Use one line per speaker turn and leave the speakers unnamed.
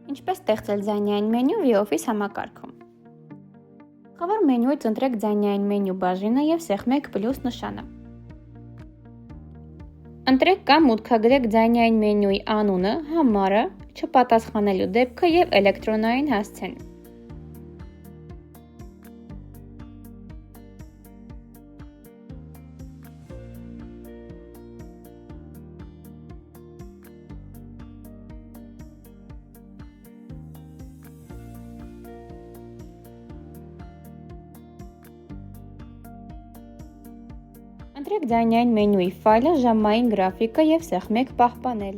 Ինչպես ստեղծել ձայնային մենյու VOFIS համակարգում։ Գլխավոր մենյուից ընտրեք ձայնային մենյու բաժինը և սեղմեք պլյուս նշանը։ Ընտրեք կամ մուտքագրեք ձայնային մենյուի անունը, համարը, չպատասխանելու դեպքը և էլեկտրոնային հասցեն։ Ընտրեք ձայնային մենյուի ֆայլը, ժամային գրաֆիկը և սեղմեք «Պահպանել»։